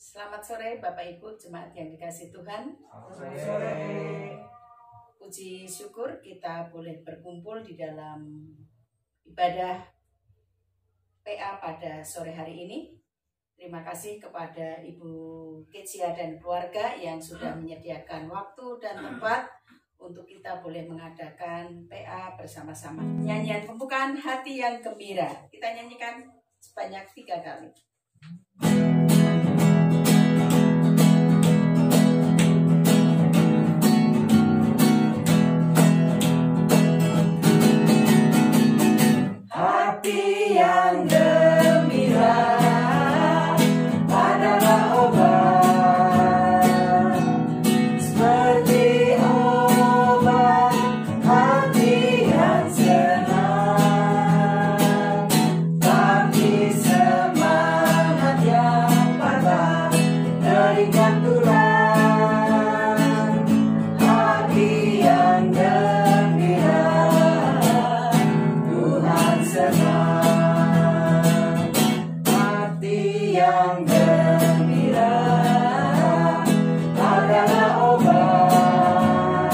Selamat sore Bapak Ibu jemaat yang dikasihi Tuhan. Selamat sore. Puji syukur kita boleh berkumpul di dalam ibadah PA pada sore hari ini. Terima kasih kepada Ibu Kecia dan keluarga yang sudah menyediakan waktu dan tempat untuk kita boleh mengadakan PA bersama-sama. Nyanyian pembukaan hati yang gembira. Kita nyanyikan sebanyak 3 kali. Hati yang gembira adalah obat, seperti obat hati yang senang, tapi semangat yang patah teringat tulang. Hati yang gembira Tuhan senang, hati yang gembira adalah obat,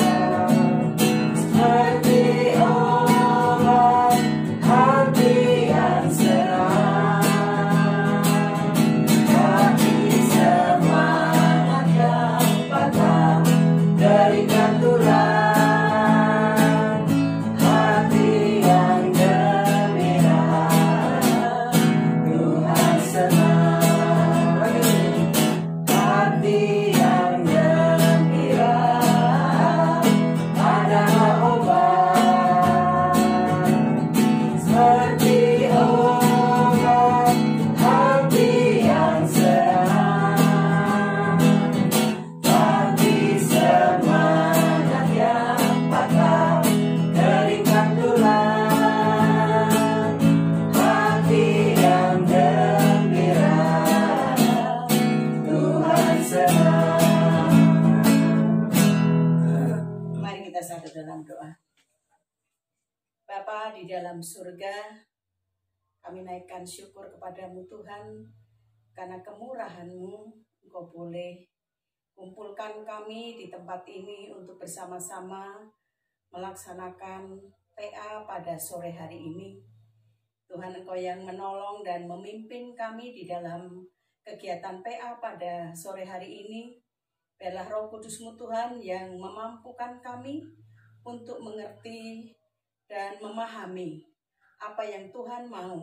seperti obat hati yang senang, tapi semangat yang patah teringat tulang. Hati yang gembira Tuhan senang, hati yang gembira adalah obat, seperti obat hati yang senang, tapi semangat yang patah teringat tulang. Hati yang gembira Tuhan senang. Mari kita satu dalam doa. Bapa di dalam surga, kami naikkan syukur kepadamu Tuhan, karena kemurahan-Mu Engkau boleh kumpulkan kami di tempat ini untuk bersama-sama melaksanakan PA pada sore hari ini. Tuhan, Engkau yang menolong dan memimpin kami di dalam kegiatan PA pada sore hari ini. Biarlah Roh Kudus-Mu Tuhan yang memampukan kami untuk mengerti dan memahami apa yang Tuhan mau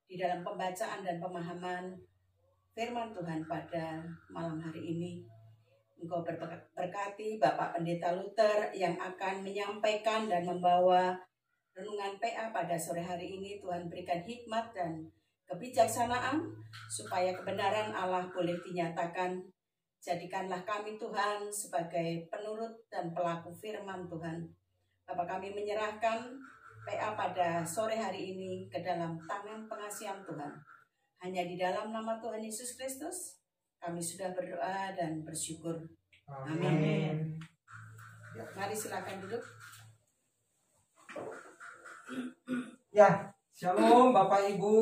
di dalam pembacaan dan pemahaman firman Tuhan pada malam hari ini. Engkau berkati Bapak Pendeta Luther yang akan menyampaikan dan membawa renungan PA pada sore hari ini. Tuhan berikan hikmat dan kebijaksanaan supaya kebenaran Allah boleh dinyatakan. Jadikanlah kami Tuhan sebagai penurut dan pelaku firman Tuhan. Bapak, kami menyerahkan PA pada sore hari ini ke dalam tangan pengasihan Tuhan. Hanya di dalam nama Tuhan Yesus Kristus kami sudah berdoa dan bersyukur. Amin. Mari silakan duduk. Ya, shalom Bapak Ibu,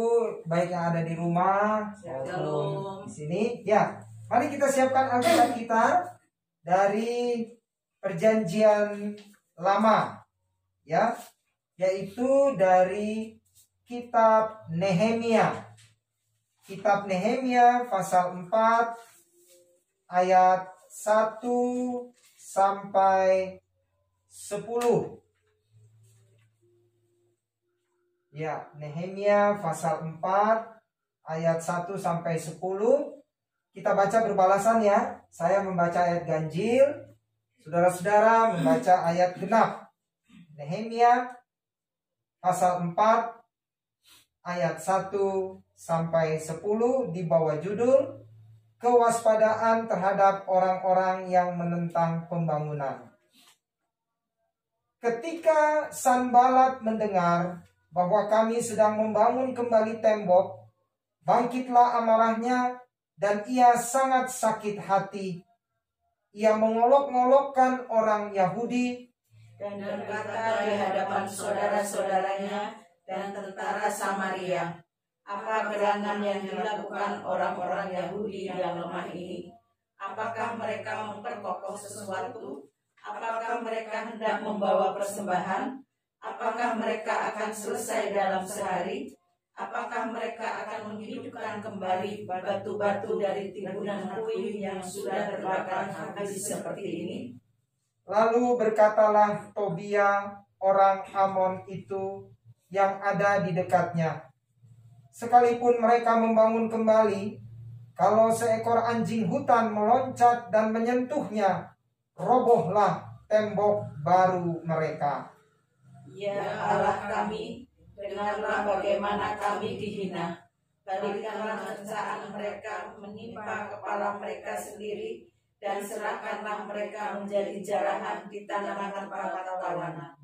baik yang ada di rumah Shalom. maupun di sini. Ya, mari kita siapkan Alkitab kita dari Perjanjian Lama, ya, yaitu dari Kitab Nehemia. Kitab Nehemia pasal 4 ayat 1 sampai 10. Ya, Nehemia pasal 4 ayat 1 sampai 10. Kita baca berbalasan ya. Saya membaca ayat ganjil, saudara-saudara membaca ayat genap. Nehemia pasal 4 ayat 1 sampai 10 di bawah judul kewaspadaan terhadap orang-orang yang menentang pembangunan. Ketika Sanbalat mendengar bahwa kami sedang membangun kembali tembok, bangkitlah amarahnya dan ia sangat sakit hati. Ia mengolok-ngolokkan orang Yahudi Dan berkata di hadapan saudara-saudaranya dan tentara Samaria, Apa gerangan yang dilakukan orang-orang Yahudi yang lemah ini? Apakah mereka memperkokoh sesuatu? Apakah mereka hendak membawa persembahan? Apakah mereka akan selesai dalam sehari? Apakah mereka akan menghidupkan kembali batu-batu dari timbunan puing yang sudah terbakar habis seperti ini? Lalu berkatalah Tobia orang Amon itu yang ada di dekatnya, sekalipun mereka membangun kembali, kalau seekor anjing hutan meloncat dan menyentuhnya, robohlah tembok baru mereka. Ya Allah kami, dengarlah bagaimana kami dihina. Balikkanlah kencaan mereka menimpa kepala mereka sendiri, dan serahkanlah mereka menjadi jarahan di tanah tempat tawanan.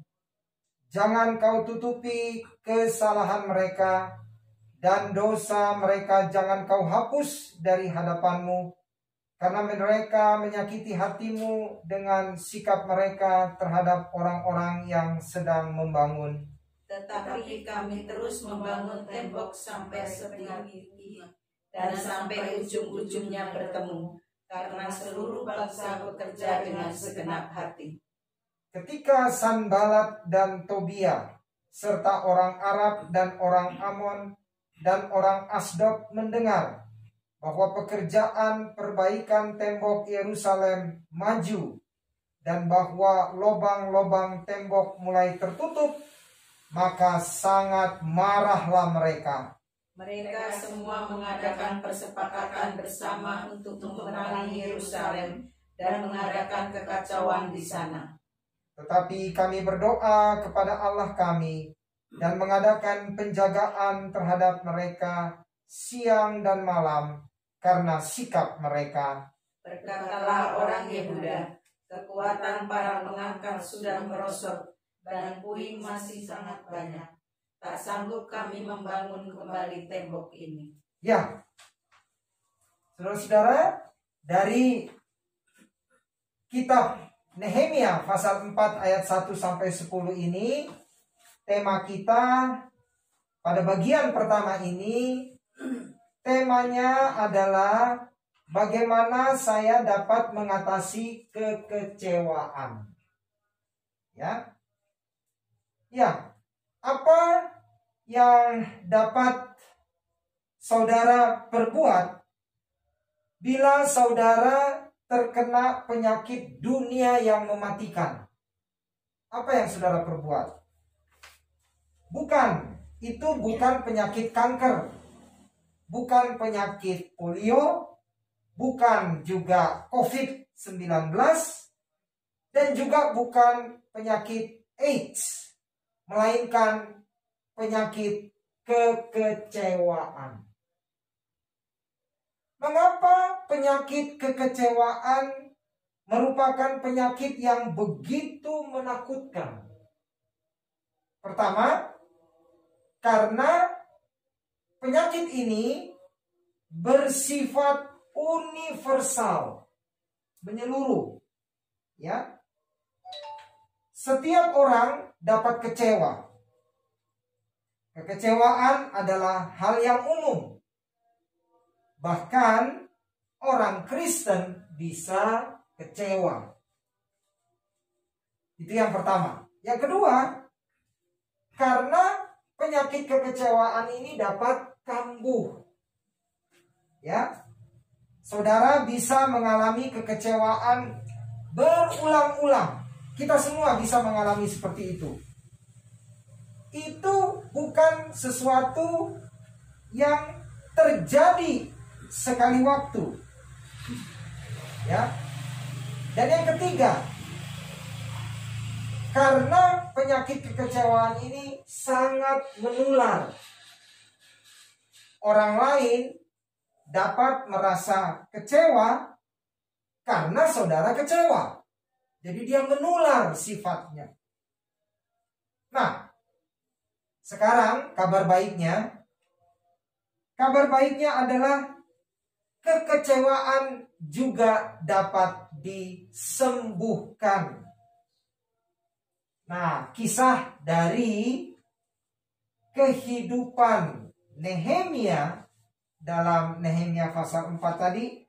Jangan kau tutupi kesalahan mereka, dan dosa mereka jangan kau hapus dari hadapanmu, karena mereka menyakiti hatimu dengan sikap mereka terhadap orang-orang yang sedang membangun. Tetapi kami terus membangun tembok sampai setinggi dan sampai ujung-ujungnya bertemu, karena seluruh bangsa bekerja dengan segenap hati. Ketika Sanbalat dan Tobia serta orang Arab dan orang Amon dan orang Asdod mendengar bahwa pekerjaan perbaikan tembok Yerusalem maju dan bahwa lobang-lobang tembok mulai tertutup, maka sangat marahlah mereka. Mereka semua mengadakan persepakatan bersama untuk memerangi Yerusalem dan mengadakan kekacauan di sana. Tetapi kami berdoa kepada Allah kami dan mengadakan penjagaan terhadap mereka siang dan malam karena sikap mereka. Berkatalah orang Yehuda, kekuatan para pengangkat sudah merosot dan puing masih sangat banyak. Tak sanggup kami membangun kembali tembok ini. Ya, saudara-saudara, dari kitab Nehemia pasal 4 ayat 1 sampai 10 ini, tema kita pada bagian pertama ini, temanya adalah bagaimana saya dapat mengatasi kekecewaan. Ya, apa yang dapat saudara perbuat bila saudara terkena penyakit dunia yang mematikan? Apa yang saudara perbuat? Itu bukan penyakit kanker, bukan penyakit polio, bukan juga COVID-19, dan juga bukan penyakit AIDS, melainkan penyakit kekecewaan. Mengapa penyakit kekecewaan merupakan penyakit yang begitu menakutkan? Pertama, karena penyakit ini bersifat universal, menyeluruh. Ya, setiap orang dapat kecewa. Kekecewaan adalah hal yang umum. Bahkan orang Kristen bisa kecewa. Itu yang pertama. Yang kedua, karena penyakit kekecewaan ini dapat kambuh. Ya, saudara bisa mengalami kekecewaan berulang-ulang. Kita semua bisa mengalami seperti itu. Itu bukan sesuatu yang terjadi sekali waktu. Ya. Dan yang ketiga, karena penyakit kekecewaan ini sangat menular. Orang lain dapat merasa kecewa karena saudara kecewa. Jadi dia menular sifatnya. Nah, sekarang kabar baiknya adalah kekecewaan juga dapat disembuhkan. Nah, kisah dari kehidupan Nehemia dalam Nehemia pasal 4 tadi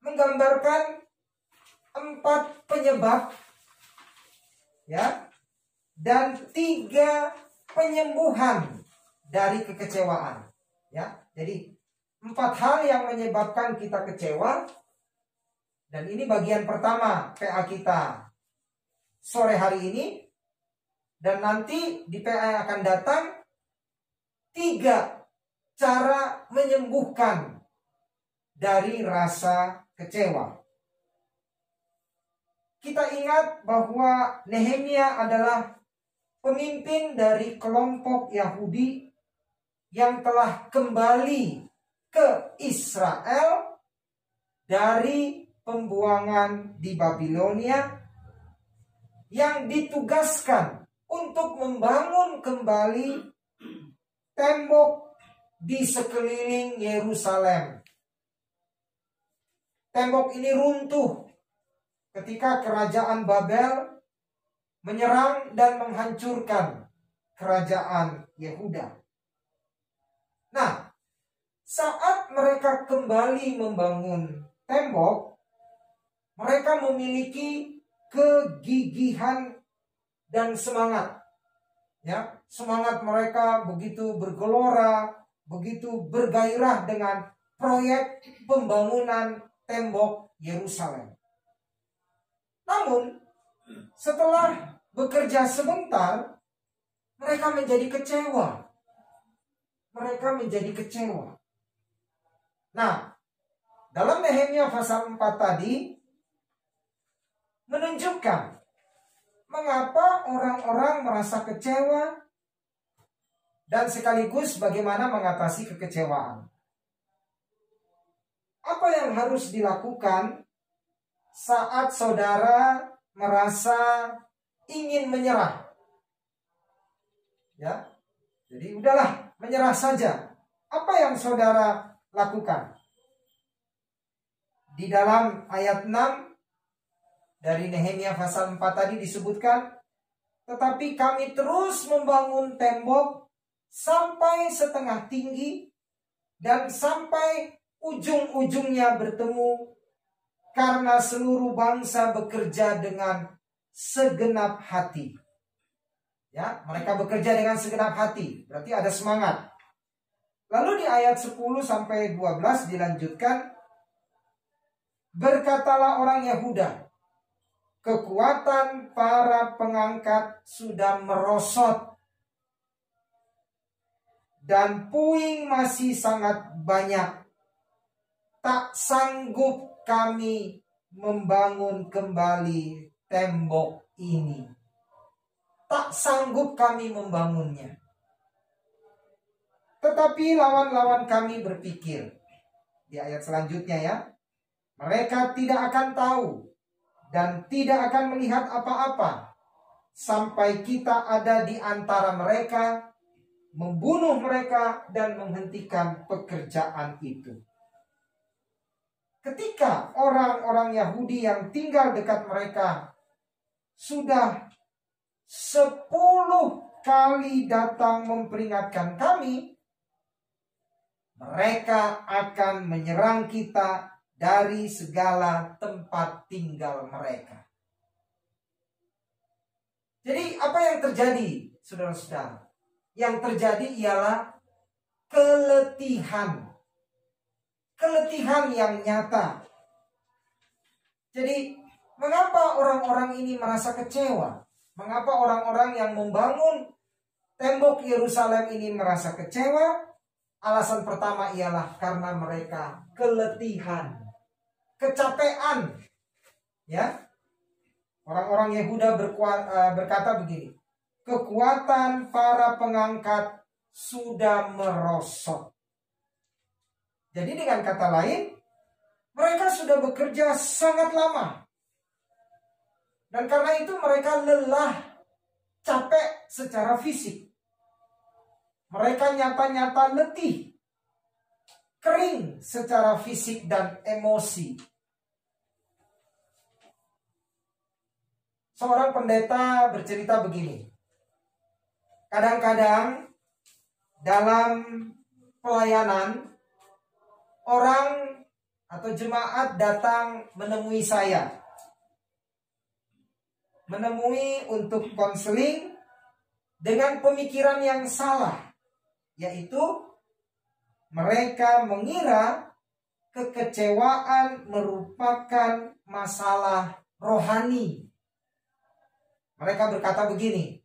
menggambarkan 4 penyebab, ya, dan 3 penyembuhan dari kekecewaan, ya. Jadi 4 hal yang menyebabkan kita kecewa, dan ini bagian pertama PA kita sore hari ini, dan nanti di PA yang akan datang 3 cara menyembuhkan dari rasa kecewa. Kita ingat bahwa Nehemia adalah pemimpin dari kelompok Yahudi yang telah kembali ke Israel dari pembuangan di Babilonia, yang ditugaskan untuk membangun kembali tembok di sekeliling Yerusalem. Tembok ini runtuh ketika kerajaan Babel menyerang dan menghancurkan kerajaan Yehuda. Nah, saat mereka kembali membangun tembok, mereka memiliki kegigihan dan semangat. Ya, semangat mereka begitu bergelora, begitu bergairah dengan proyek pembangunan tembok Yerusalem. Namun, setelah bekerja sebentar, mereka menjadi kecewa. Nah, dalam Nehemia pasal 4 tadi menunjukkan mengapa orang-orang merasa kecewa dan sekaligus bagaimana mengatasi kekecewaan. Apa yang harus dilakukan saat saudara merasa ingin menyerah? Ya, jadi udahlah, menyerah saja. Apa yang saudara lakukan? Di dalam ayat 6 dari Nehemia pasal 4 tadi disebutkan, tetapi kami terus membangun tembok sampai setengah tinggi dan sampai ujung-ujungnya bertemu, karena seluruh bangsa bekerja dengan segenap hati. Ya, mereka bekerja dengan segenap hati, berarti ada semangat. Lalu di ayat 10 sampai 12 dilanjutkan, berkatalah orang Yehuda, kekuatan para pengangkat sudah merosot dan puing masih sangat banyak. Tak sanggup kami membangun kembali tembok ini. Tak sanggup kami membangunnya. Tetapi lawan-lawan kami berpikir, di ayat selanjutnya ya, mereka tidak akan tahu dan tidak akan melihat apa-apa sampai kita ada di antara mereka, membunuh mereka dan menghentikan pekerjaan itu. Ketika orang-orang Yahudi yang tinggal dekat mereka sudah 10 kali datang memperingatkan kami, mereka akan menyerang kita dari segala tempat tinggal mereka. Jadi apa yang terjadi, saudara-saudara? Yang terjadi ialah keletihan. Keletihan yang nyata. Jadi mengapa orang-orang ini merasa kecewa? Mengapa orang-orang yang membangun tembok Yerusalem ini merasa kecewa? Alasan pertama ialah karena mereka keletihan, kecapean. Ya, orang-orang Yehuda berkata begini, kekuatan para pengangkat sudah merosot. Jadi dengan kata lain, mereka sudah bekerja sangat lama. Dan karena itu mereka lelah, capek secara fisik. Mereka nyata-nyata letih, kering secara fisik dan emosi. Seorang pendeta bercerita begini. Kadang-kadang dalam pelayanan, orang atau jemaat datang menemui saya. Menemui untuk konseling dengan pemikiran yang salah, yaitu mereka mengira kekecewaan merupakan masalah rohani. Mereka berkata begini,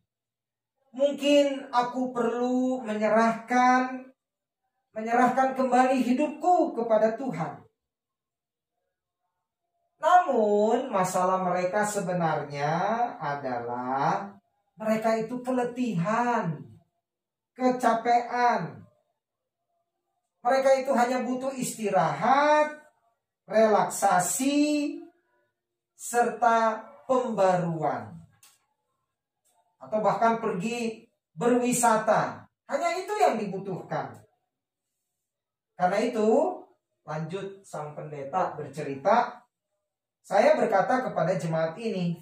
mungkin aku perlu menyerahkan kembali hidupku kepada Tuhan. Namun masalah mereka sebenarnya adalah mereka itu keletihan, kecapean. Mereka itu hanya butuh istirahat, relaksasi, serta pembaruan. Atau bahkan pergi berwisata. Hanya itu yang dibutuhkan. Karena itu, lanjut sang pendeta bercerita, saya berkata kepada jemaat ini,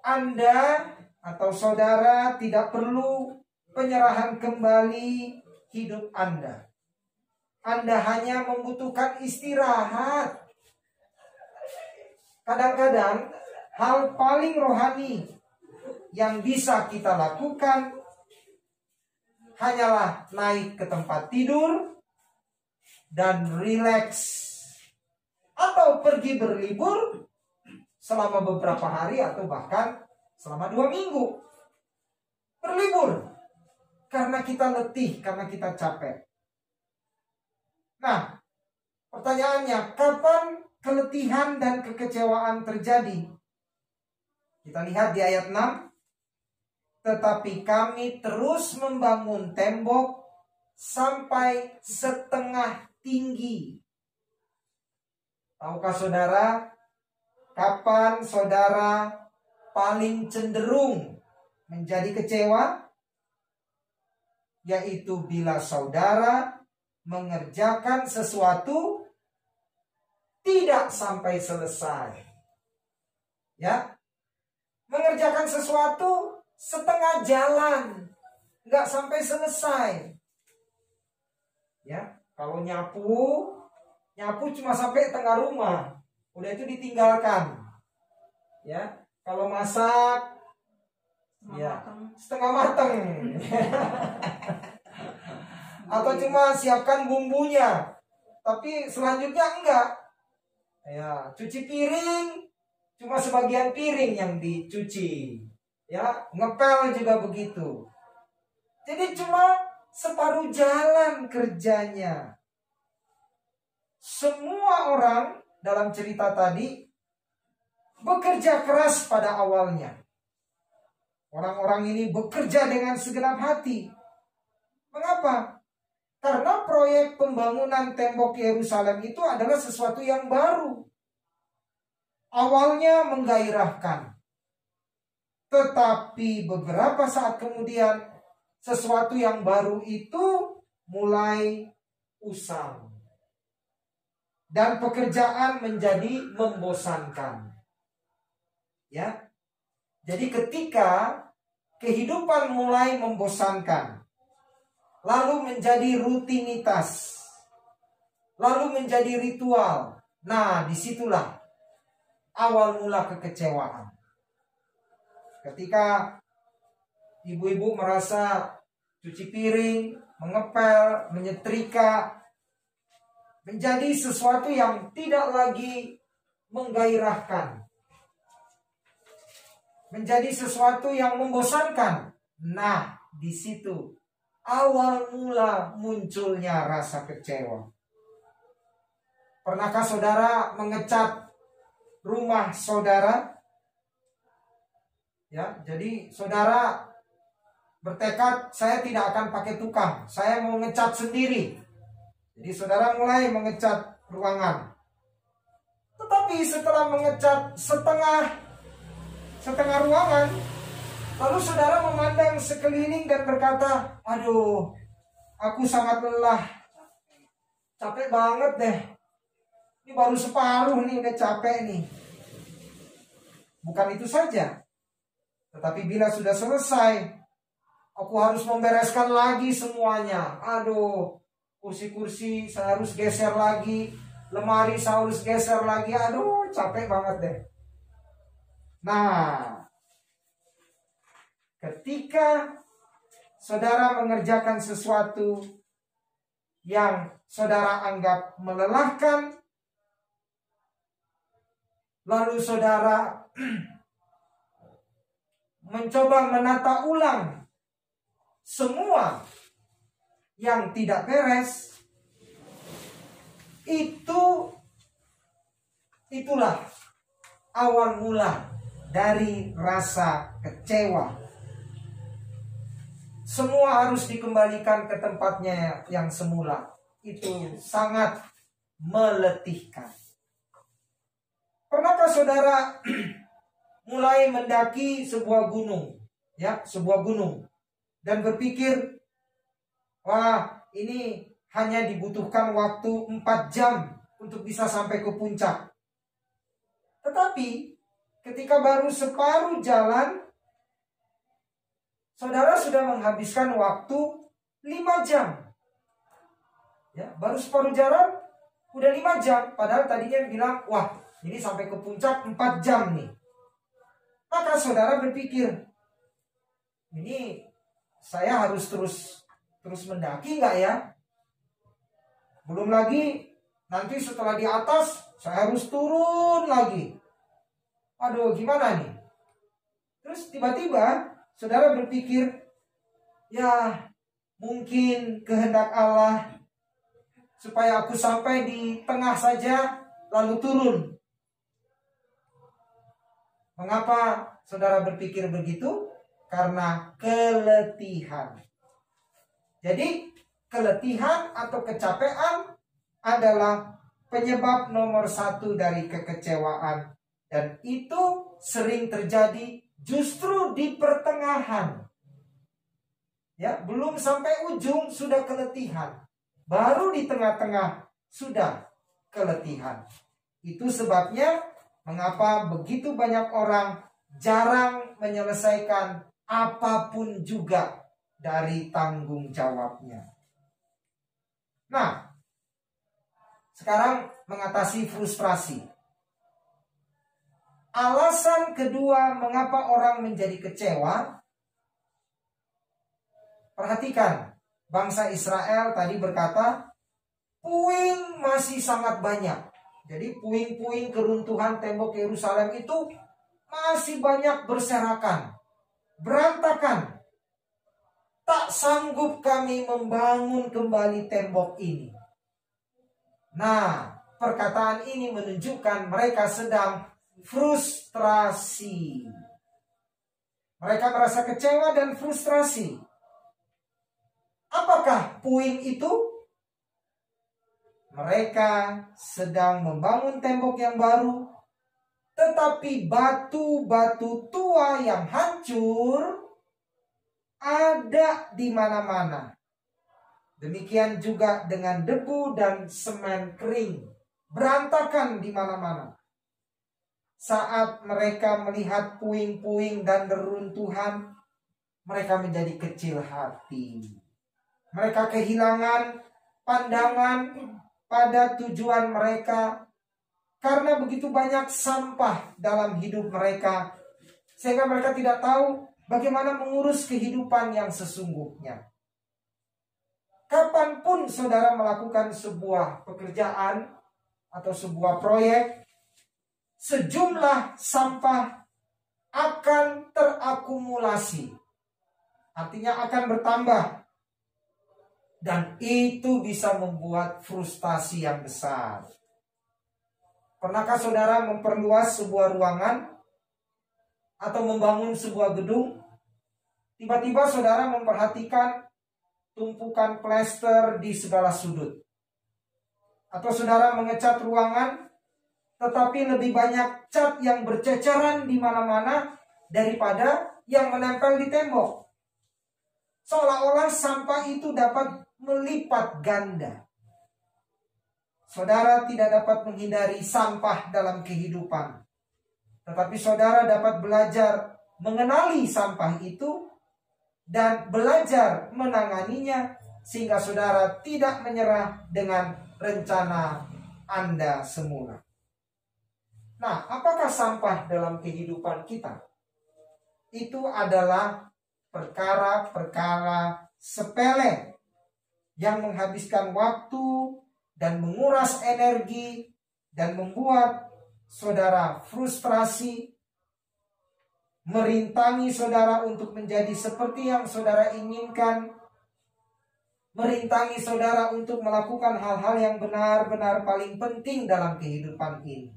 Anda atau saudara tidak perlu penyerahan kembali hidup Anda. Anda hanya membutuhkan istirahat. Kadang-kadang hal paling rohani yang bisa kita lakukan hanyalah naik ke tempat tidur dan rileks. Atau pergi berlibur selama beberapa hari atau bahkan selama 2 minggu. Berlibur karena kita letih, karena kita capek. Nah, pertanyaannya, kapan keletihan dan kekecewaan terjadi? Kita lihat di ayat 6. Tetapi kami terus membangun tembok sampai setengah tinggi. Tahukah saudara, kapan saudara paling cenderung menjadi kecewa? Yaitu bila saudara mengerjakan sesuatu tidak sampai selesai. Ya, mengerjakan sesuatu setengah jalan, nggak sampai selesai. Ya, kalau nyapu cuma sampai tengah rumah, udah itu ditinggalkan. Ya, kalau masak, setengah mateng. Atau cuma siapkan bumbunya, tapi selanjutnya enggak. Ya, cuci piring, cuma sebagian piring yang dicuci. Ya, ngepel juga begitu. Jadi cuma separuh jalan kerjanya. Semua orang dalam cerita tadi bekerja keras pada awalnya. Orang-orang ini bekerja dengan segenap hati. Mengapa? Karena proyek pembangunan tembok Yerusalem itu adalah sesuatu yang baru. Awalnya menggairahkan. Tetapi beberapa saat kemudian sesuatu yang baru itu mulai usang. Dan pekerjaan menjadi membosankan. Ya. Jadi ketika kehidupan mulai membosankan, lalu menjadi rutinitas, lalu menjadi ritual. Nah, disitulah awal mula kekecewaan. Ketika ibu-ibu merasa cuci piring, mengepel, menyetrika menjadi sesuatu yang tidak lagi menggairahkan, menjadi sesuatu yang membosankan. Nah, di situ awal mula munculnya rasa kecewa. Pernahkah saudara mengecat rumah saudara? Ya, jadi saudara bertekad, saya tidak akan pakai tukang, saya mau ngecat sendiri. Jadi saudara mulai mengecat ruangan. Tetapi setelah mengecat setengah ruangan, lalu saudara memandang sekeliling dan berkata, aduh, aku sangat lelah, capek banget deh. Ini baru separuh nih, udah capek nih. Bukan itu saja, tetapi bila sudah selesai, Aku harus membereskan lagi semuanya. Aduh, kursi-kursi saya harus geser lagi. Lemari saya harus geser lagi. Aduh, capek banget deh. Nah, ketika saudara mengerjakan sesuatu yang saudara anggap melelahkan, lalu saudara mencoba menata ulang semua yang tidak beres, itulah awal mula dari rasa kecewa. Semua harus dikembalikan ke tempatnya yang semula. Itu sangat meletihkan. Pernahkah saudara mulai mendaki sebuah gunung, ya, sebuah gunung, dan berpikir, wah, ini hanya dibutuhkan waktu 4 jam untuk bisa sampai ke puncak. Tetapi ketika baru separuh jalan, saudara sudah menghabiskan waktu 5 jam. Ya, baru separuh jalan udah 5 jam, padahal tadinya bilang, wah, ini sampai ke puncak 4 jam nih. Maka saudara berpikir, ini saya harus terus mendaki nggak ya? Belum lagi nanti setelah di atas saya harus turun lagi. Aduh, gimana nih? Terus tiba-tiba saudara berpikir, ya mungkin kehendak Allah supaya aku sampai di tengah saja lalu turun. Mengapa saudara berpikir begitu? Karena keletihan. Jadi keletihan atau kecapean adalah penyebab nomor 1 dari kekecewaan. Dan itu sering terjadi justru di pertengahan. Ya, belum sampai ujung sudah keletihan. Baru di tengah-tengah sudah keletihan. Itu sebabnya mengapa begitu banyak orang jarang menyelesaikan apapun juga dari tanggung jawabnya. Nah, sekarang mengatasi frustrasi. Alasan kedua mengapa orang menjadi kecewa. Perhatikan, bangsa Israel tadi berkata, puing masih sangat banyak. Jadi puing-puing keruntuhan tembok Yerusalem itu masih banyak berserakan, berantakan. Tak sanggup kami membangun kembali tembok ini. Nah, perkataan ini menunjukkan mereka sedang frustrasi. Mereka merasa kecewa dan frustrasi. Apakah puing itu? Mereka sedang membangun tembok yang baru, tetapi batu-batu tua yang hancur ada di mana-mana. Demikian juga dengan debu dan semen kering, berantakan di mana-mana. Saat mereka melihat puing-puing dan reruntuhan, mereka menjadi kecil hati. Mereka kehilangan pandangan pada tujuan mereka karena begitu banyak sampah dalam hidup mereka, sehingga mereka tidak tahu bagaimana mengurus kehidupan yang sesungguhnya. Kapanpun saudara melakukan sebuah pekerjaan atau sebuah proyek, sejumlah sampah akan terakumulasi. Artinya akan bertambah. Dan itu bisa membuat frustasi yang besar. Pernahkah saudara memperluas sebuah ruangan atau membangun sebuah gedung? Tiba-tiba saudara memperhatikan tumpukan plester di segala sudut. Atau saudara mengecat ruangan, tetapi lebih banyak cat yang berceceran di mana-mana daripada yang menempel di tembok. Seolah-olah sampah itu dapat melipat ganda. Saudara tidak dapat menghindari sampah dalam kehidupan, tetapi saudara dapat belajar mengenali sampah itu dan belajar menanganinya sehingga saudara tidak menyerah dengan rencana Anda semula. Nah, apakah sampah dalam kehidupan kita? Itu adalah perkara-perkara sepele yang menghabiskan waktu dan menguras energi dan membuat saudara frustrasi, merintangi saudara untuk menjadi seperti yang saudara inginkan, merintangi saudara untuk melakukan hal-hal yang benar-benar paling penting dalam kehidupan ini.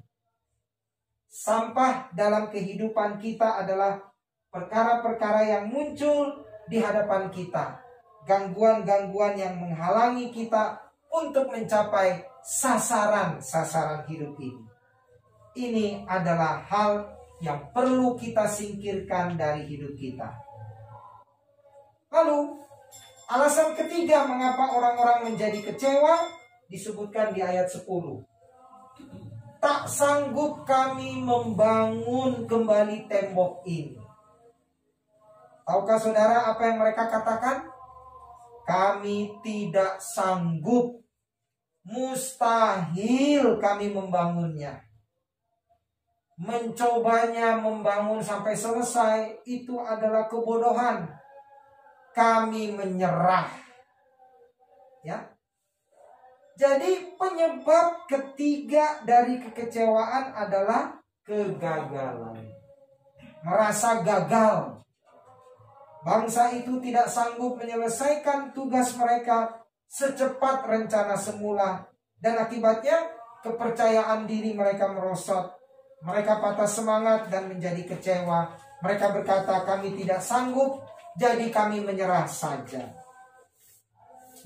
Sampah dalam kehidupan kita adalah perkara-perkara yang muncul di hadapan kita, gangguan-gangguan yang menghalangi kita untuk mencapai sasaran-sasaran hidup ini. Ini adalah hal yang perlu kita singkirkan dari hidup kita. Lalu, alasan ketiga mengapa orang-orang menjadi kecewa disebutkan di ayat 10. Tak sanggup kami membangun kembali tembok ini. Tahukah saudara apa yang mereka katakan? Kami tidak sanggup. Mustahil kami membangunnya. Mencobanya membangun sampai selesai itu adalah kebodohan. Kami menyerah. Ya. Jadi penyebab ketiga dari kekecewaan adalah kegagalan. Merasa gagal. Bangsa itu tidak sanggup menyelesaikan tugas mereka secepat rencana semula. Dan akibatnya kepercayaan diri mereka merosot. Mereka patah semangat dan menjadi kecewa. Mereka berkata, kami tidak sanggup, jadi kami menyerah saja.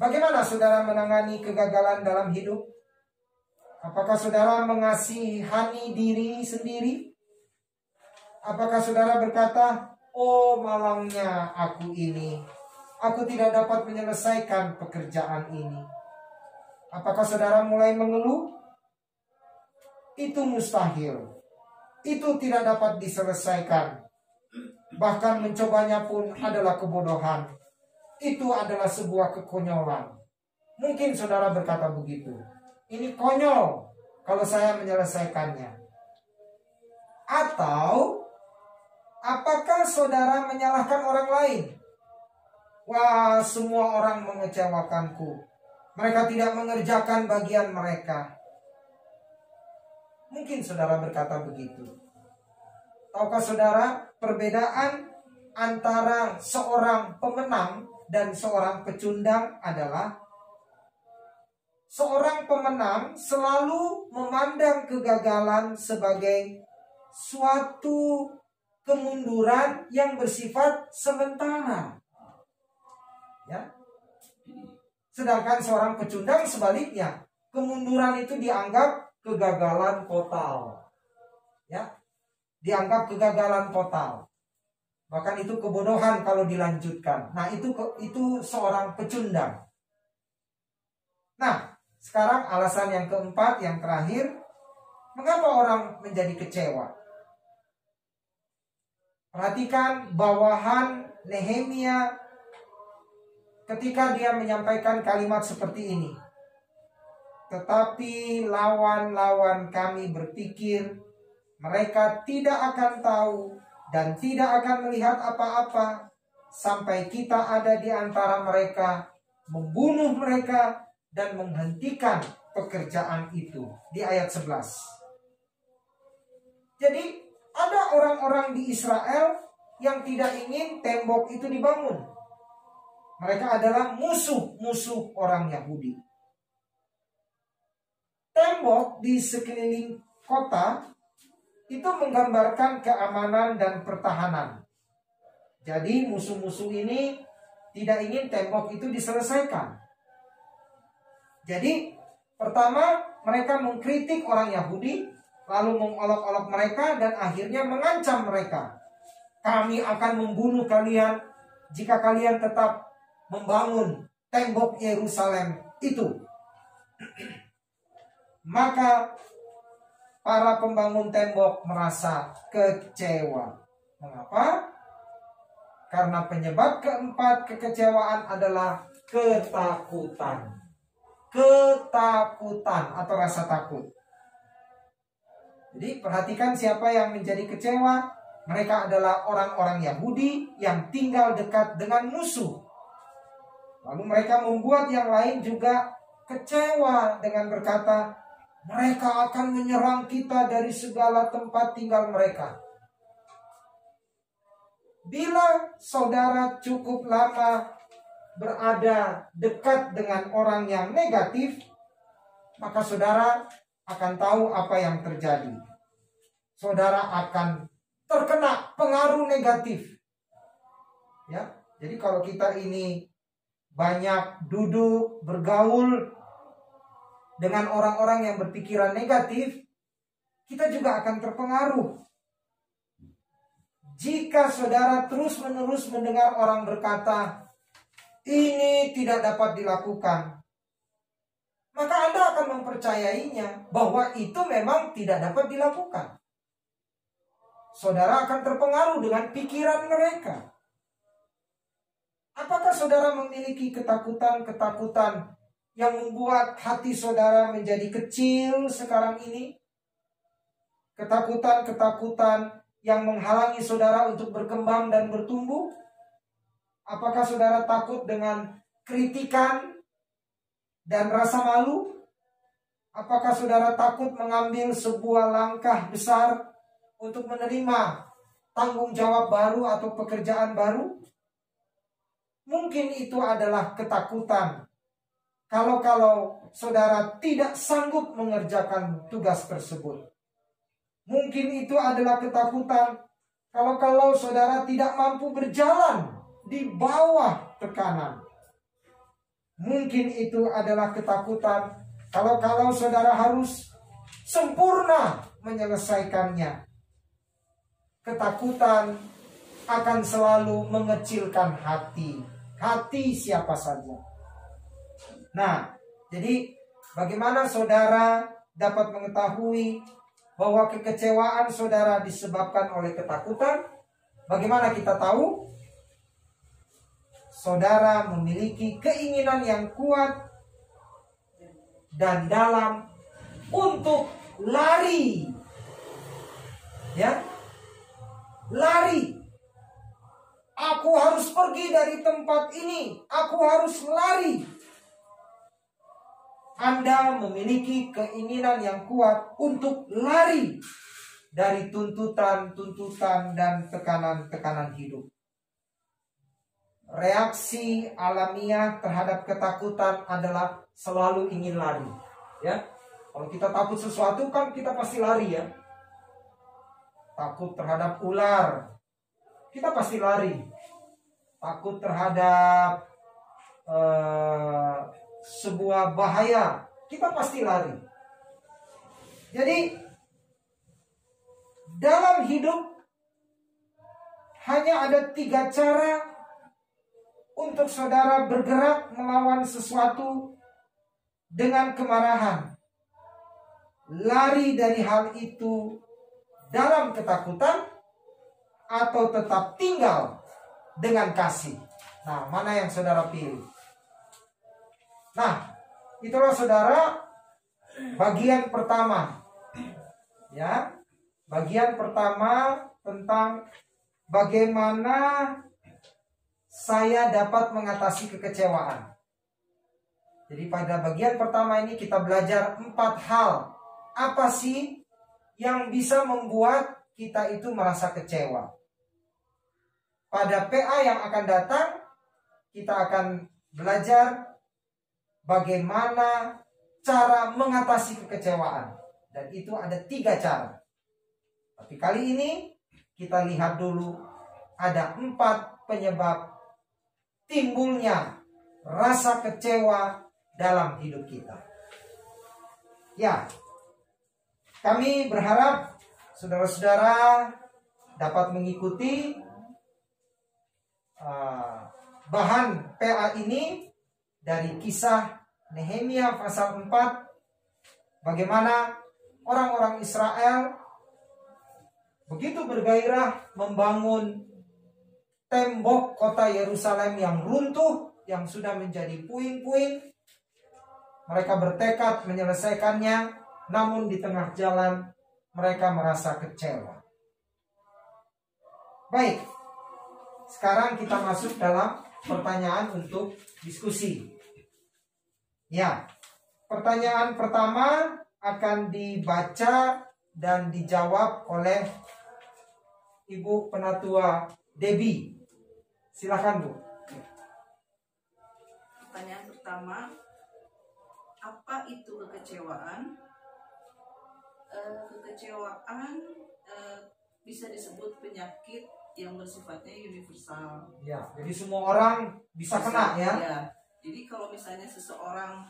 Bagaimana saudara menangani kegagalan dalam hidup? Apakah saudara mengasihani diri sendiri? Apakah saudara berkata, oh malangnya aku ini, aku tidak dapat menyelesaikan pekerjaan ini? Apakah saudara mulai mengeluh? Itu mustahil. Itu tidak dapat diselesaikan. Bahkan mencobanya pun adalah kebodohan. Itu adalah sebuah kekonyolan. Mungkin saudara berkata begitu. Ini konyol kalau saya menyelesaikannya. Atau apakah saudara menyalahkan orang lain? Wah, semua orang mengecewakanku. Mereka tidak mengerjakan bagian mereka. Mungkin saudara berkata begitu. Tahukah saudara perbedaan antara seorang pemenang dan seorang pecundang adalah seorang pemenang selalu memandang kegagalan sebagai suatu kemunduran yang bersifat sementara. Ya. Sedangkan seorang pecundang sebaliknya, kemunduran itu dianggap kegagalan total. Ya. Dianggap kegagalan total. Bahkan itu kebodohan kalau dilanjutkan. Nah, itu seorang pecundang. Nah, sekarang alasan yang keempat, yang terakhir, mengapa orang menjadi kecewa? Perhatikan bawahan Nehemia ketika dia menyampaikan kalimat seperti ini. Tetapi lawan-lawan kami berpikir mereka tidak akan tahu dan tidak akan melihat apa-apa sampai kita ada di antara mereka, membunuh mereka dan menghentikan pekerjaan itu. Di ayat 11. Jadi ada orang-orang di Israel yang tidak ingin tembok itu dibangun. Mereka adalah musuh-musuh orang Yahudi. Tembok di sekeliling kota itu menggambarkan keamanan dan pertahanan. Jadi musuh-musuh ini tidak ingin tembok itu diselesaikan. Jadi pertama mereka mengkritik orang Yahudi, lalu mengolok-olok mereka dan akhirnya mengancam mereka. Kami akan membunuh kalian jika kalian tetap membangun tembok Yerusalem itu. Maka para pembangun tembok merasa kecewa. Mengapa? Karena penyebab keempat kekecewaan adalah ketakutan. Ketakutan atau rasa takut. Jadi perhatikan siapa yang menjadi kecewa. Mereka adalah orang-orang Yahudi yang tinggal dekat dengan musuh. Lalu mereka membuat yang lain juga kecewa dengan berkata, mereka akan menyerang kita dari segala tempat tinggal mereka. Bila saudara cukup lama berada dekat dengan orang yang negatif, maka saudara akan tahu apa yang terjadi. Saudara akan terkena pengaruh negatif. Ya, jadi kalau kita ini banyak duduk, bergaul dengan orang-orang yang berpikiran negatif, kita juga akan terpengaruh. Jika saudara terus-menerus mendengar orang berkata, ini tidak dapat dilakukan, maka Anda akan mempercayainya bahwa itu memang tidak dapat dilakukan. Saudara akan terpengaruh dengan pikiran mereka. Apakah saudara memiliki ketakutan-ketakutan yang membuat hati saudara menjadi kecil sekarang ini? Ketakutan-ketakutan yang menghalangi saudara untuk berkembang dan bertumbuh? Apakah saudara takut dengan kritikan dan rasa malu? Apakah saudara takut mengambil sebuah langkah besar untuk menerima tanggung jawab baru atau pekerjaan baru? Mungkin itu adalah ketakutan. Kalau saudara tidak sanggup mengerjakan tugas tersebut. Mungkin itu adalah ketakutan. Kalau saudara tidak mampu berjalan di bawah tekanan. Mungkin itu adalah ketakutan. Kalau saudara harus sempurna menyelesaikannya. Ketakutan akan selalu mengecilkan hati. Hati siapa saja. Nah, jadi bagaimana saudara dapat mengetahui bahwa kekecewaan saudara disebabkan oleh ketakutan? Bagaimana kita tahu? Saudara memiliki keinginan yang kuat dan dalam untuk lari. Ya, lari. Aku harus pergi dari tempat ini. Aku harus lari. Anda memiliki keinginan yang kuat untuk lari dari tuntutan-tuntutan dan tekanan-tekanan hidup. Reaksi alamiah terhadap ketakutan adalah selalu ingin lari. Ya, kalau kita takut sesuatu kan kita pasti lari ya. Takut terhadap ular, kita pasti lari. Takut terhadap sebuah bahaya, kita pasti lari. Jadi dalam hidup hanya ada 3 cara untuk saudara bergerak melawan sesuatu dengan kemarahan. Lari dari hal itu dalam ketakutan, atau tetap tinggal dengan kasih. Nah, mana yang saudara pilih? Nah, itulah saudara bagian pertama. Ya, bagian pertama tentang bagaimana saya dapat mengatasi kekecewaan. Jadi pada bagian pertama ini kita belajar 4 hal. Apa sih yang bisa membuat kita itu merasa kecewa? Pada PA yang akan datang, kita akan belajar bagaimana cara mengatasi kekecewaan. Dan itu ada 3 cara. Tapi kali ini kita lihat dulu ada 4 penyebab timbulnya rasa kecewa dalam hidup kita. Ya, kami berharap saudara-saudara dapat mengikuti bahan PA ini dari kisah Nehemia pasal 4. Bagaimana orang-orang Israel begitu bergairah membangun tembok kota Yerusalem yang runtuh, yang sudah menjadi puing-puing. Mereka bertekad menyelesaikannya, namun di tengah jalan mereka merasa kecewa. Baik, sekarang kita masuk dalam pertanyaan untuk diskusi. Ya, pertanyaan pertama akan dibaca dan dijawab oleh Ibu Penatua Debbie. Silakan, Bu. Pertanyaan pertama, apa itu kekecewaan? Kekecewaan bisa disebut penyakit yang bersifatnya universal. Ya, jadi semua orang bisa kena ya. Ya. Jadi kalau misalnya seseorang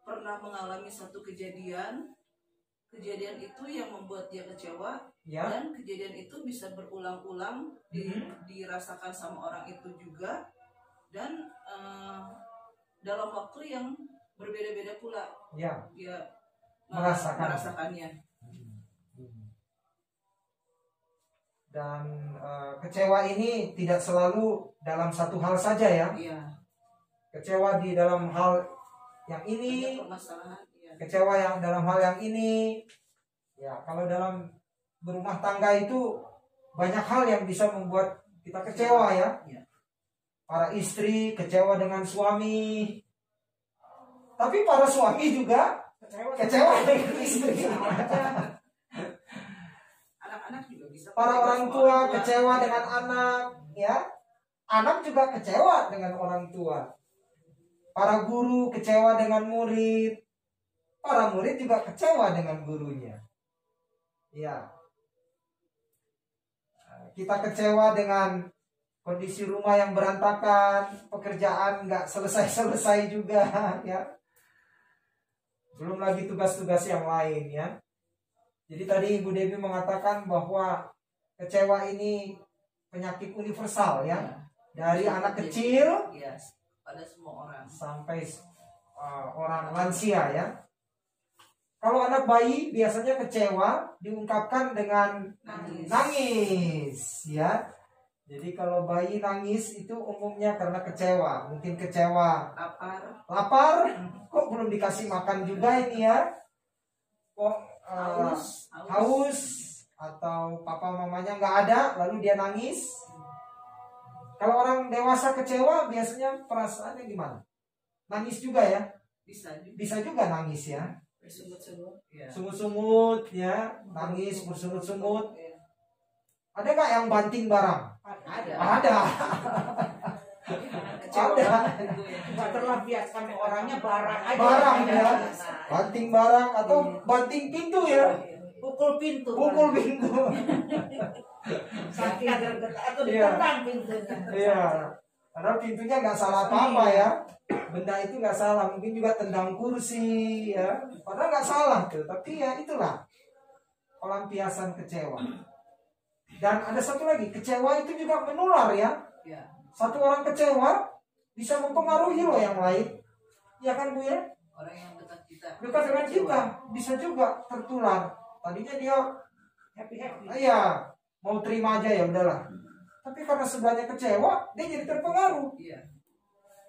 pernah mengalami satu kejadian itu yang membuat dia kecewa, Ya. dan kejadian itu bisa berulang-ulang dirasakan sama orang itu juga, dan dalam waktu yang berbeda-beda pula. Ya. Dia Merasakannya. Dan kecewa ini tidak selalu dalam satu hal saja ya. Iya. Kecewa di dalam hal yang ini, Permasalahan, iya. kecewa yang dalam hal yang ini. Ya, kalau dalam berumah tangga itu banyak hal yang bisa membuat kita kecewa ya. Iya. Para istri kecewa dengan suami. Tapi para suami juga kecewa dengan istri. Anak-anak juga bisa. Para orang tua kecewa dengan anak, ya. Anak juga kecewa dengan orang tua. Para guru kecewa dengan murid. Para murid juga kecewa dengan gurunya. Ya. Kita kecewa dengan kondisi rumah yang berantakan, pekerjaan nggak selesai-selesai juga, ya. Belum lagi tugas-tugas yang lain, ya. Jadi tadi Ibu Debbie mengatakan bahwa kecewa ini penyakit universal, ya. Dari anak kecil, yes, pada semua orang, sampai orang lansia, ya. Kalau anak bayi biasanya kecewa diungkapkan dengan nangis, ya. Jadi kalau bayi nangis itu umumnya karena kecewa, mungkin kecewa, lapar, kok belum dikasih makan juga ini ya, kok haus, atau papa mamanya nggak ada, lalu dia nangis. Kalau orang dewasa kecewa biasanya perasaannya gimana? Nangis juga ya? Bisa juga nangis ya. Sungut-sungut ya, nangis bersungut-sungut. Ada nggak yang banting barang? Ada. Nggak terlampiaskan orangnya barang aja. Barang ya, banting barang atau banting pintu ya. Pukul pintu. Saking atau ditendang pintunya. Iya. Karena pintunya nggak salah apa-apa ya. Benda itu nggak salah, mungkin juga tendang kursi ya. Padahal nggak salah tuh, tapi ya itulah pelampiasan kecewa. Dan ada satu lagi, kecewa itu juga menular ya. Satu orang kecewa bisa mempengaruhi loh yang lain. Ya kan Bu ya? Orang yang dekat dengan kita bisa juga tertular. Tadinya dia happy. Iya, mau terima aja ya udahlah. Tapi karena sebelahnya kecewa, dia jadi terpengaruh. Iya.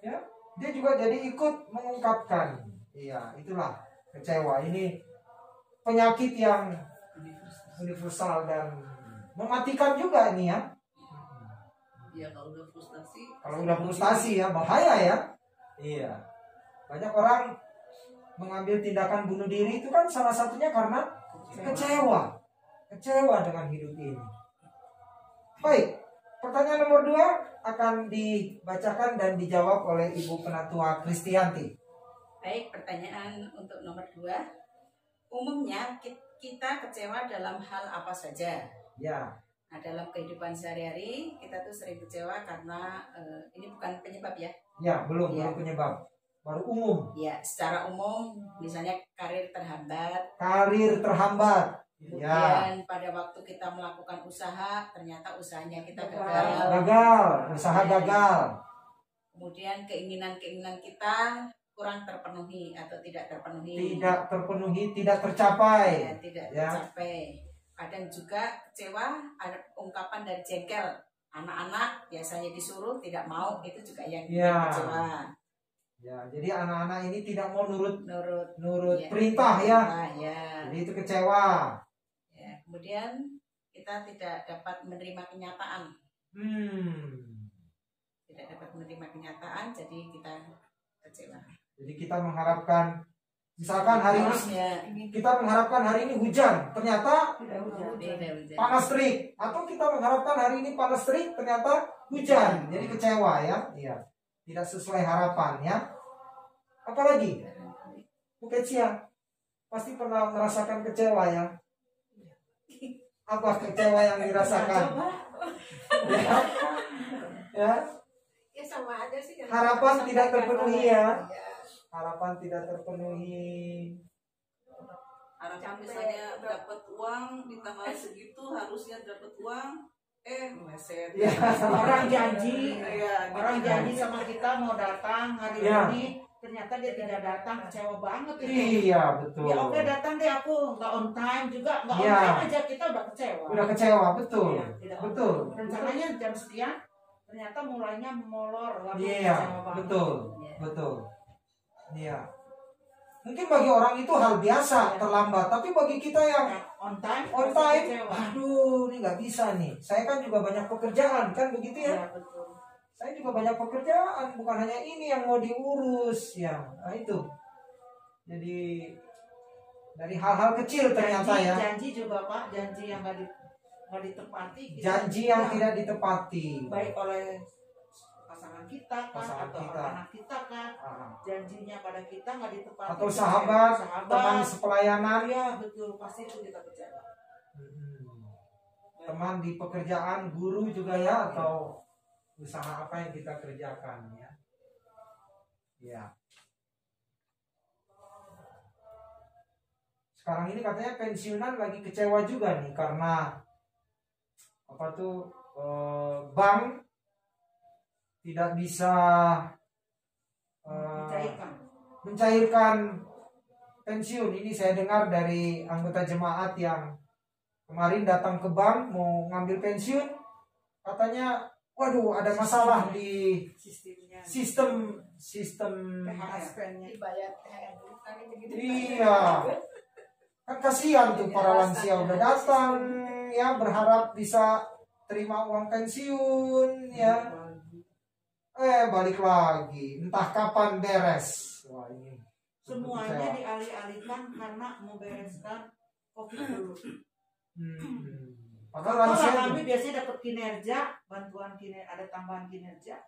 Ya, dia juga jadi ikut mengungkapkan. Iya, itulah kecewa. Ini penyakit yang universal dan mematikan juga ini ya. Iya, kalau udah frustasi. Kalau udah frustasi ya bahaya ya. Iya. Banyak orang mengambil tindakan bunuh diri itu kan salah satunya karena kecewa. Kecewa dengan hidup ini. Baik, pertanyaan nomor 2 akan dibacakan dan dijawab oleh Ibu Penatua Kristianti. Baik, pertanyaan untuk nomor 2. Umumnya kita kecewa dalam hal apa saja? Ya. Nah, dalam kehidupan sehari-hari kita tuh sering kecewa karena ini bukan penyebab ya? Ya, belum penyebab. Baru umum. Ya, secara umum misalnya karir terhambat. Ya. Kemudian pada waktu kita melakukan usaha, ternyata usahanya kita gagal. Usaha gagal. Kemudian keinginan-keinginan kita kurang terpenuhi atau tidak terpenuhi. Tidak tercapai. Ya, tidak tercapai. Kadang juga kecewa, ada ungkapan dari jengkel. anak-anak biasanya disuruh tidak mau, itu juga yang Ya. kecewa. Ya, jadi anak-anak ini tidak mau nurut Nurut perintah ya. Ya. Jadi itu kecewa. Ya, kemudian kita tidak dapat menerima kenyataan. Tidak dapat menerima kenyataan, jadi kita kecewa. Jadi kita mengharapkan, misalkan hari ini kita mengharapkan hari ini hujan, ternyata Tidak hujan. panas terik. Atau kita mengharapkan hari ini panas terik, ternyata hujan. Jadi kecewa ya. Iya. Tidak sesuai harapan ya. Apalagi Bu Kecia pasti pernah merasakan kecewa ya. Apa kecewa yang dirasakan? Ya. Ya. Ya sama aja sih. Harapan tidak terpenuhi ya. Harapan tidak terpenuhi. Harapan misalnya dapat uang di tanggal segitu, harusnya dapat uang, meleset. Ya. Orang janji, Iya, orang gitu. janji sama kita mau datang hari Ya. ini, ternyata dia tidak datang, kecewa banget itu. Iya betul. Ya oke datang deh aku, nggak on time juga, nggak on Ya. time aja kita udah kecewa. Udah kecewa betul. Iya, tidak on Betul. time. Rencananya jam sekian, ternyata mulainya molor, waduh, Iya kecewa banget. betul. Betul. Iya. Mungkin bagi orang itu hal biasa terlambat, tapi bagi kita yang Ya, on time, on pasti time, kecewa. aduh ini nggak bisa nih. Saya kan juga banyak pekerjaan kan begitu ya. Iya betul. Saya juga banyak pekerjaan, bukan hanya ini yang mau diurus ya. Nah itu. Jadi dari hal-hal kecil ternyata Janji, ya. janji juga Pak, janji yang nggak ditepati. kita- Janji yang ya, tidak ditepati. baik oleh pasangan kita kan, Pasangan atau kita. anak kita kan, Ah. janjinya pada kita nggak ditepati. Atau sahabat, sahabat, teman sepelayanan. ya betul, pasti itu kita kecewa. Teman di pekerjaan, guru juga ya, atau usaha apa yang kita kerjakan ya. Ya. Sekarang ini katanya pensiunan lagi kecewa juga nih karena apa tuh bank tidak bisa mencairkan pensiun. Ini saya dengar dari anggota jemaat yang kemarin datang ke bank mau ngambil pensiun, katanya waduh ada masalah di Sistemnya. sistem PHSP-nya. Dibayar THR bukan gitu. iya kan kasihan tuh para lansia udah datang ya berharap bisa terima uang pensiun ya balik lagi entah kapan beres. Wah ini Semuanya dialih-alihkan karena membereskan COVID dulu. Padahal Kalau lansia kami biasanya dapat kinerja, bantuan kinerja, ada tambahan kinerja,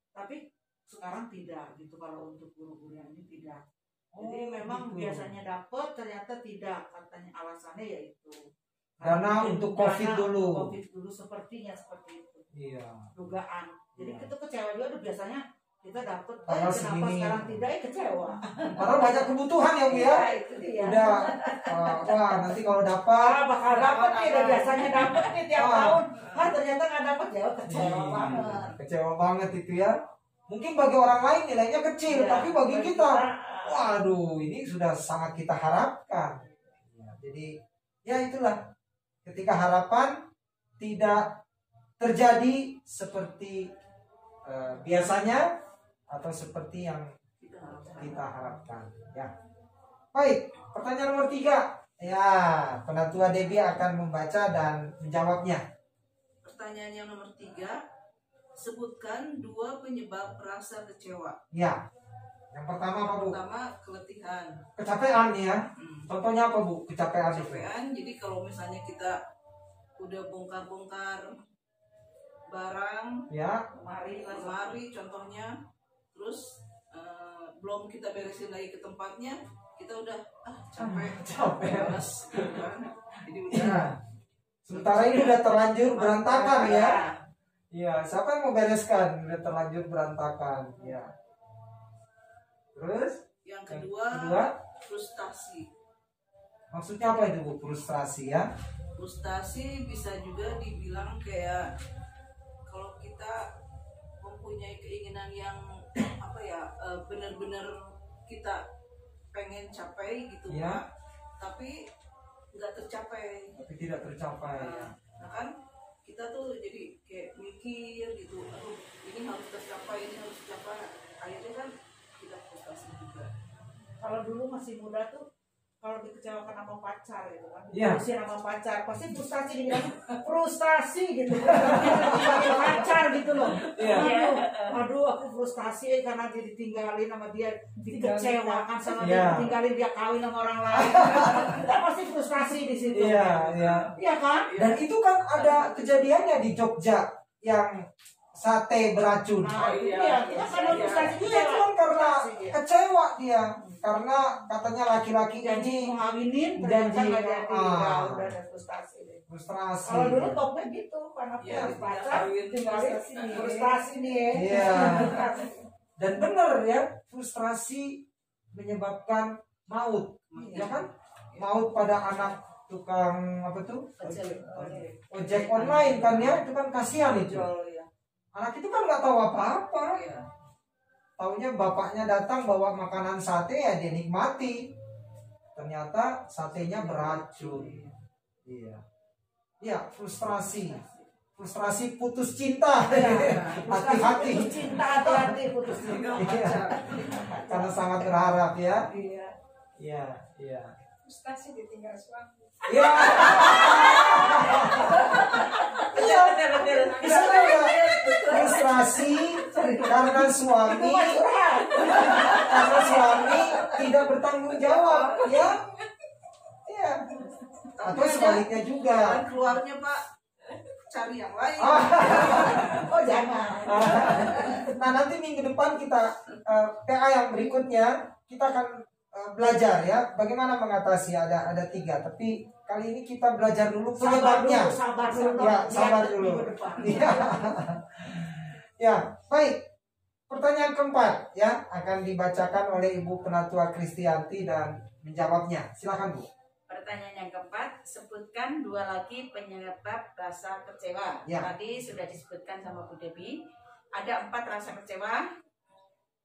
tapi sekarang tidak gitu kalau untuk guru-guru yang ini tidak. Jadi memang gitu. biasanya dapat, ternyata tidak, katanya alasannya yaitu Dana mungkin untuk COVID dana dulu. untuk COVID dulu sepertinya seperti itu. iya Dugaan. Jadi Iya. kita kecewa juga tuh biasanya kita dapat, Padahal kenapa segini. sekarang tidak? Kecewa. padahal banyak kebutuhan ya Bu ya. Itu dia. Udah wah nanti kalau dapat Bakal dapat nih, udah biasanya dapat nih tiap Ah. tahun. Ternyata nggak dapat ya, kecewa Iya, banget. kecewa banget itu ya. Mungkin bagi orang lain nilainya kecil, Iya, tapi bagi kita, ah, waduh, ini sudah sangat kita harapkan. Ya, jadi, ya itulah, ketika harapan tidak terjadi seperti biasanya atau seperti yang kita harapkan. Ya, baik. Pertanyaan nomor 3. Ya, Penatua Debbie akan membaca dan menjawabnya. Pertanyaan yang nomor 3, sebutkan 2 penyebab rasa kecewa. Ya, yang pertama apa Bu? Pertama, keletihan. Kecapean ya. Contohnya apa Bu? Kecapean itu. Kecapean, jadi kalau misalnya kita udah bongkar-bongkar barang, Ya, lemari contohnya, terus belum kita beresin lagi ke tempatnya, kita udah capek, malas, gitu kan. Jadi udah ya. Sementara ini udah terlanjur berantakan ya. Iya, siapa yang mau bereskan? Udah terlanjur berantakan. Ya. Terus yang kedua, kedua, frustasi. maksudnya apa itu Bu? Frustrasi ya? Frustasi bisa juga dibilang kayak kalau kita mempunyai keinginan yang apa ya, benar-benar kita pengen capai gitu Ya. Pak, tapi nggak tercapai. Tapi tidak tercapai ya. Nah kan kita tuh jadi kayak mikir mikir gitu, aduh ini harus tercapai, ini harus tercapai, akhirnya kan kita frustasi juga. Kalau dulu masih muda tuh, kalau dikecewakan sama pacar gitu kan, Iya. diputusin sama pacar, pasti frustasi, dibilang frustasi gitu, dipanggil pacar gitu loh. Iya. Aduh, aku frustasi karena dia ditinggalin sama dia, dikecewakan sama dia, Iya. ditinggalin, dia kawin sama orang lain. Kita pasti frustasi di situ. Iya, iya. Iya kan? Dan itu kan ada kejadiannya di Jogja yang sate beracun. Nah, itu dia. Kita kan frustasi Iya, juga. itu kan karena Frustasi dia. kecewa dia, karena katanya laki-laki Janji ini mengawinin, ternyata janji, nggak jadi. ah. Ya udah ada frustasi deh. frustrasi. Kalau dulu topnya gitu, karena Iya, punya pacar, kawin, tinggalin frustasi nih. Iya. Dan benar ya, frustrasi menyebabkan maut, ya kan? Maut pada anak tukang apa tuh? Ojek online kan ya, itu kan kasihan itu. Anak itu kan nggak tahu apa-apa. Iya. Taunya bapaknya datang bawa makanan sate ya dia nikmati. Ternyata satenya beracun. Iya. Iya, frustrasi. Frustrasi putus cinta. Hati-hati. Putus cinta, hati-hati putus cinta. Iya. Karena sangat berharap ya. Iya. Iya, iya. Frustasi ditinggal suami. Iya. Iya. Bisa nggak? Frustrasi karena suami tidak bertanggung jawab, ya. Iya. Atau sebaliknya juga. Jalan keluarnya Pak, cari yang lain. Oh jangan. Nah, nanti minggu depan kita PA yang berikutnya kita akan belajar ya bagaimana mengatasi, ada 3, tapi kali ini kita belajar dulu penyebabnya. Sabar dulu. Ya, sabar dulu. Iya. Ya, baik. Pertanyaan keempat ya akan dibacakan oleh Ibu Penatua Kristianti dan menjawabnya. Silakan Bu. Pertanyaan yang keempat, sebutkan 2 lagi penyebab rasa kecewa. Ya. Tadi sudah disebutkan sama Bu Debi. Ada 4 rasa kecewa.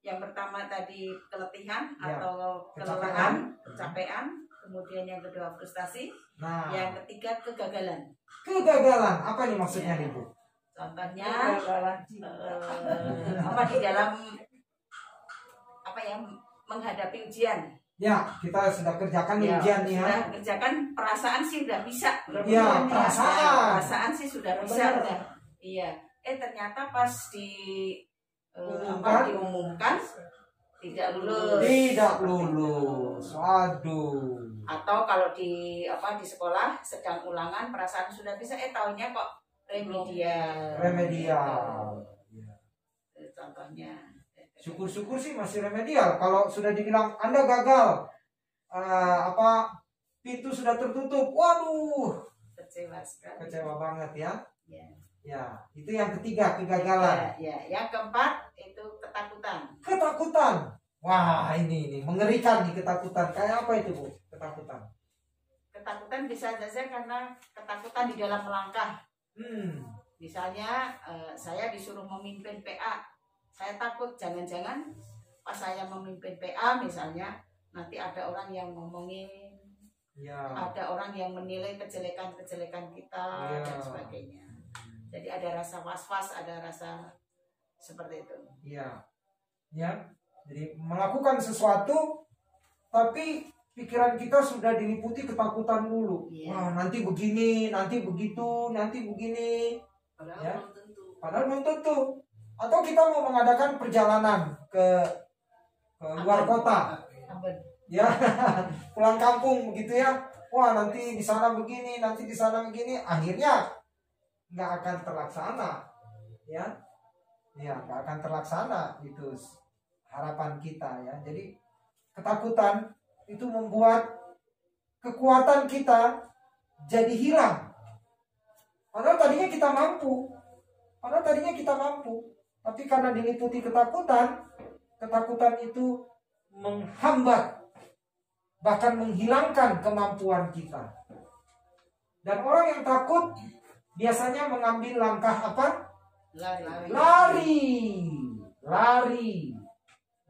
Yang pertama tadi keletihan Ya. atau Kecapean. kelelahan, kecapean. Kemudian yang kedua frustasi. Nah, Yang ketiga kegagalan. kegagalan apa nih maksudnya Ya. nih Bu? Contohnya Iya. apa di dalam apa ya menghadapi ujian. Ya, kita sudah kerjakan Ya, ujian nih ya. sudah kerjakan, perasaan sih udah bisa. Ya, perasaan. Perasaan sih sudah bisa. Benar. Udah. Iya. Ternyata pas Umumkan. diumumkan tidak lulus. Tidak lulus. Waduh. Atau kalau di sekolah sedang ulangan, perasaan sudah bisa, taunya kok remedial. Remedial. Contohnya. Syukur-syukur sih masih remedial. Kalau sudah dibilang Anda gagal, pintu sudah tertutup, waduh, Kecewa sekali. kecewa banget ya. Ya. Ya, itu yang ketiga, kegagalan. Ya. Yang keempat itu ketakutan. Ketakutan. Wah, ini mengerikan nih ketakutan. Kayak apa itu Bu? Ketakutan. Ketakutan bisa saja karena ketakutan di dalam melangkah. Misalnya saya disuruh memimpin PA, saya takut jangan-jangan pas saya memimpin PA misalnya nanti ada orang yang ngomongin, Ya. ada orang yang menilai kejelekan-kejelekan kita Ya. dan sebagainya. Jadi ada rasa was-was, ada rasa seperti itu. Iya. Ya. Jadi melakukan sesuatu tapi pikiran kita sudah diliputi ketakutan dulu. Iya. Wah, nanti begini, nanti begitu, nanti begini. Padahal Ya. belum tentu. Padahal belum tentu. Atau kita mau mengadakan perjalanan ke luar kota. Ya, pulang kampung begitu ya. Wah, nanti di sana begini, nanti di sana begini. Akhirnya nggak akan terlaksana. Ya. Ya, nggak akan terlaksana itu harapan kita ya. Jadi ketakutan itu membuat kekuatan kita jadi hilang. Padahal tadinya kita mampu. Tapi karena diliputi ketakutan, ketakutan itu menghambat, bahkan menghilangkan kemampuan kita. Dan orang yang takut biasanya mengambil langkah apa? Lari.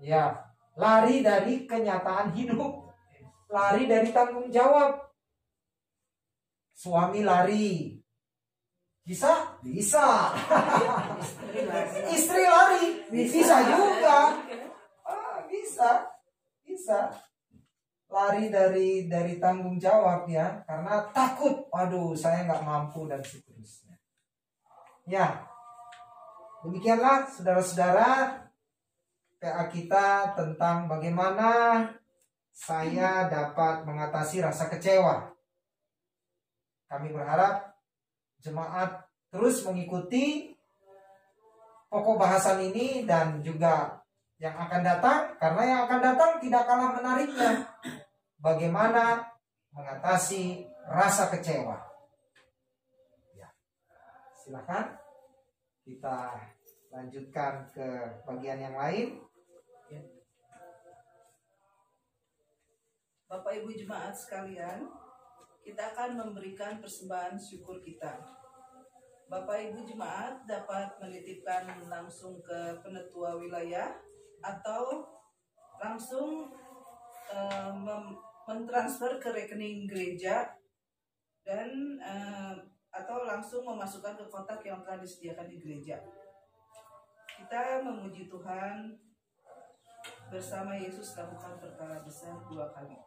Ya, lari dari kenyataan hidup. Lari dari tanggung jawab. Suami lari. Bisa? Bisa. Istri lari? Bisa juga. Bisa. Bisa. Lari dari tanggung jawab ya, karena takut. Waduh, saya nggak mampu dan seterusnya. Ya, demikianlah saudara-saudara PA kita tentang bagaimana saya dapat mengatasi rasa kecewa. Kami berharap jemaat terus mengikuti pokok bahasan ini dan juga yang akan datang, karena yang akan datang tidak kalah menariknya. Bagaimana mengatasi rasa kecewa. Ya. Silakan kita lanjutkan ke bagian yang lain. Bapak Ibu jemaat sekalian, kita akan memberikan persembahan syukur kita. Bapak Ibu jemaat dapat menitipkan langsung ke penetua wilayah atau langsung mentransfer ke rekening gereja dan atau langsung memasukkan ke kotak yang telah disediakan di gereja. Kita memuji Tuhan bersama Yesus lakukan perkara besar 2 kali.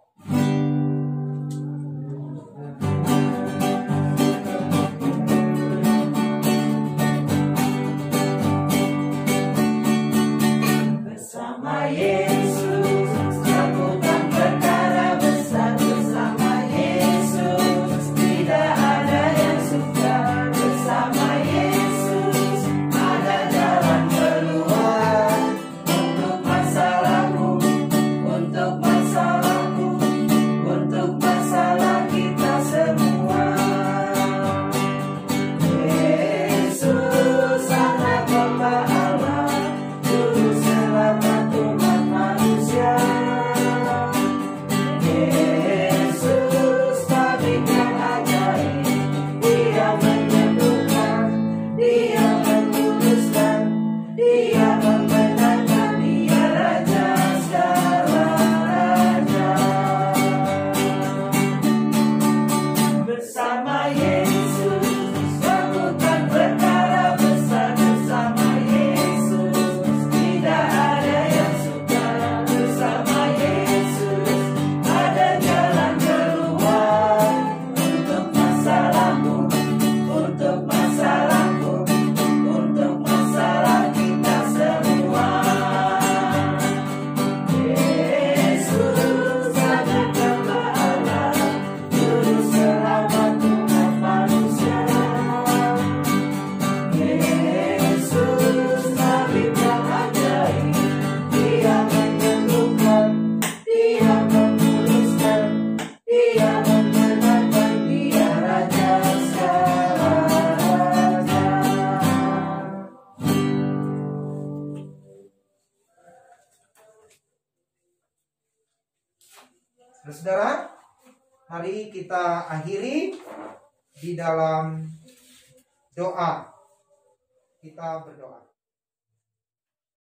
Bersama Yesus lakukan perkara besar, bersama Yesus tidak ada yang sukar, bersama Yesus ada jalan keluar untuk masalahmu, untuk masalahku, untuk masalah kita semua. Yesus anak Bapa Allah, Juru Selamat umat manusia. Yesus tabib yang ajaib, Dia menyembuhkan, Dia menguduskan, Dia membenarkan, Dia Raja segala raja. Bersama Yesus lakukan perkara besar, bersama Yesus tidak ada yang sukar, bersama Yesus ada jalan keluar untuk masalahmu, untuk masalahku, untuk masalah kita semua. Yesus anak Bapa Allah, Juru Selamat umat manusia. Yesus tabib yang ajaib, Dia menyembuhkan, Dia menguduskan, Dia membenarkan, Dia Raja segala raja. Saudara, mari kita akhiri di dalam doa. Kita berdoa.